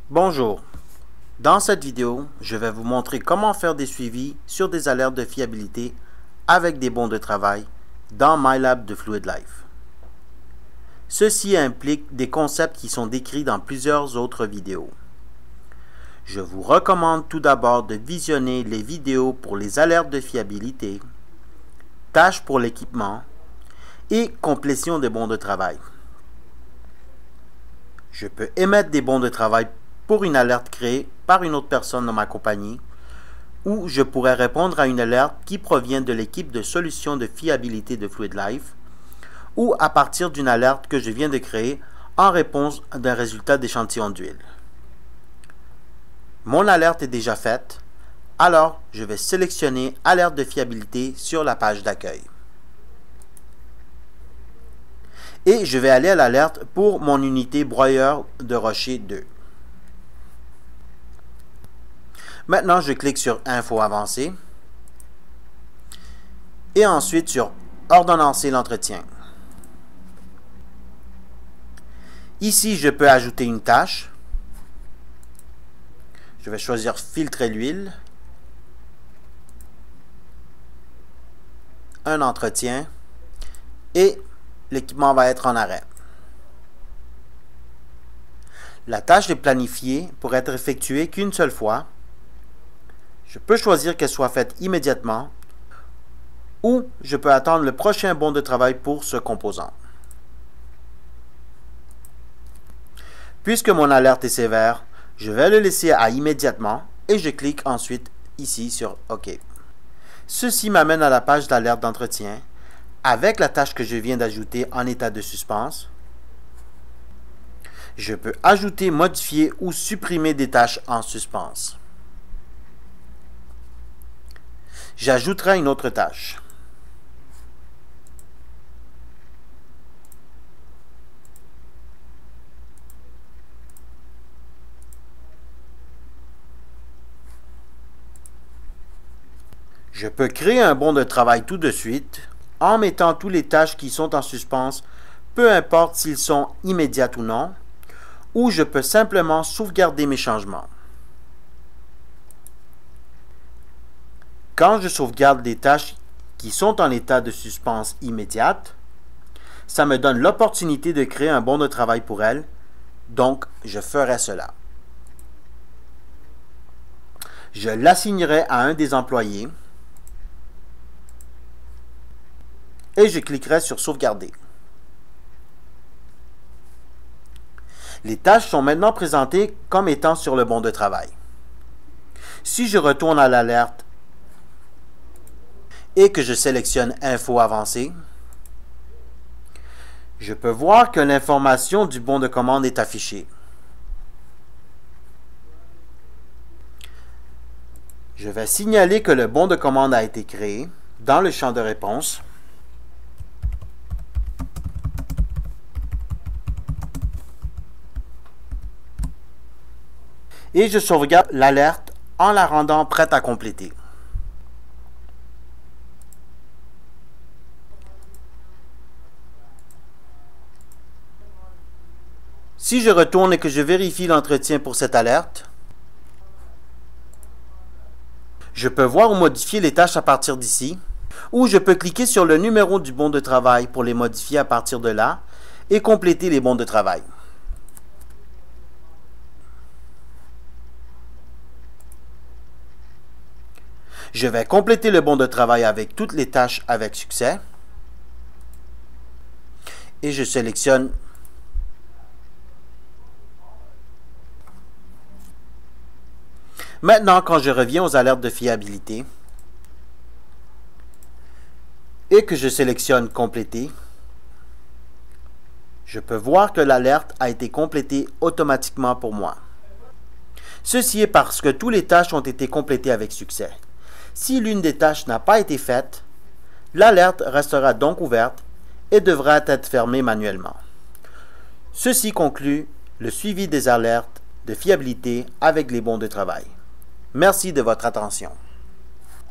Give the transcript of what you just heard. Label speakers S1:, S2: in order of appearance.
S1: Bonjour, dans cette vidéo, je vais vous montrer comment faire des suivis sur des alertes de fiabilité avec des bons de travail dans MyLab de FluidLife. Ceci implique des concepts qui sont décrits dans plusieurs autres vidéos. Je vous recommande tout d'abord de visionner les vidéos pour les alertes de fiabilité, tâches pour l'équipement et complétion des bons de travail. Je peux émettre des bons de travail pour une alerte créée par une autre personne dans ma compagnie, ou je pourrais répondre à une alerte qui provient de l'équipe de solutions de fiabilité de FluidLife, ou à partir d'une alerte que je viens de créer en réponse d'un résultat d'échantillon d'huile. Mon alerte est déjà faite, alors je vais sélectionner Alerte de fiabilité sur la page d'accueil. Et je vais aller à l'alerte pour mon unité broyeur de rocher 2. Maintenant, je clique sur Info avancée et ensuite sur Ordonnancer l'entretien. Ici, je peux ajouter une tâche. Je vais choisir Filtrer l'huile, un entretien et l'équipement va être en arrêt. La tâche est planifiée pour être effectuée qu'une seule fois. Je peux choisir qu'elle soit faite immédiatement ou je peux attendre le prochain bon de travail pour ce composant. Puisque mon alerte est sévère, je vais le laisser à immédiatement et je clique ensuite ici sur OK. Ceci m'amène à la page d'alerte d'entretien avec la tâche que je viens d'ajouter en état de suspens. Je peux ajouter, modifier ou supprimer des tâches en suspens. J'ajouterai une autre tâche. Je peux créer un bon de travail tout de suite en mettant toutes les tâches qui sont en suspens, peu importe s'ils sont immédiats ou non, ou je peux simplement sauvegarder mes changements. Quand je sauvegarde des tâches qui sont en état de suspens immédiate, ça me donne l'opportunité de créer un bon de travail pour elles, donc je ferai cela. Je l'assignerai à un des employés et je cliquerai sur Sauvegarder. Les tâches sont maintenant présentées comme étant sur le bon de travail. Si je retourne à l'alerte et que je sélectionne Info avancée, je peux voir que l'information du bon de commande est affichée. Je vais signaler que le bon de commande a été créé dans le champ de réponse. Et je sauvegarde l'alerte en la rendant prête à compléter. Si je retourne et que je vérifie l'entretien pour cette alerte, je peux voir ou modifier les tâches à partir d'ici, ou je peux cliquer sur le numéro du bon de travail pour les modifier à partir de là et compléter les bons de travail. Je vais compléter le bon de travail avec toutes les tâches avec succès et je sélectionne Maintenant, quand je reviens aux alertes de fiabilité et que je sélectionne Compléter, je peux voir que l'alerte a été complétée automatiquement pour moi. Ceci est parce que toutes les tâches ont été complétées avec succès. Si l'une des tâches n'a pas été faite, l'alerte restera donc ouverte et devra être fermée manuellement. Ceci conclut le suivi des alertes de fiabilité avec les bons de travail. Merci de votre attention.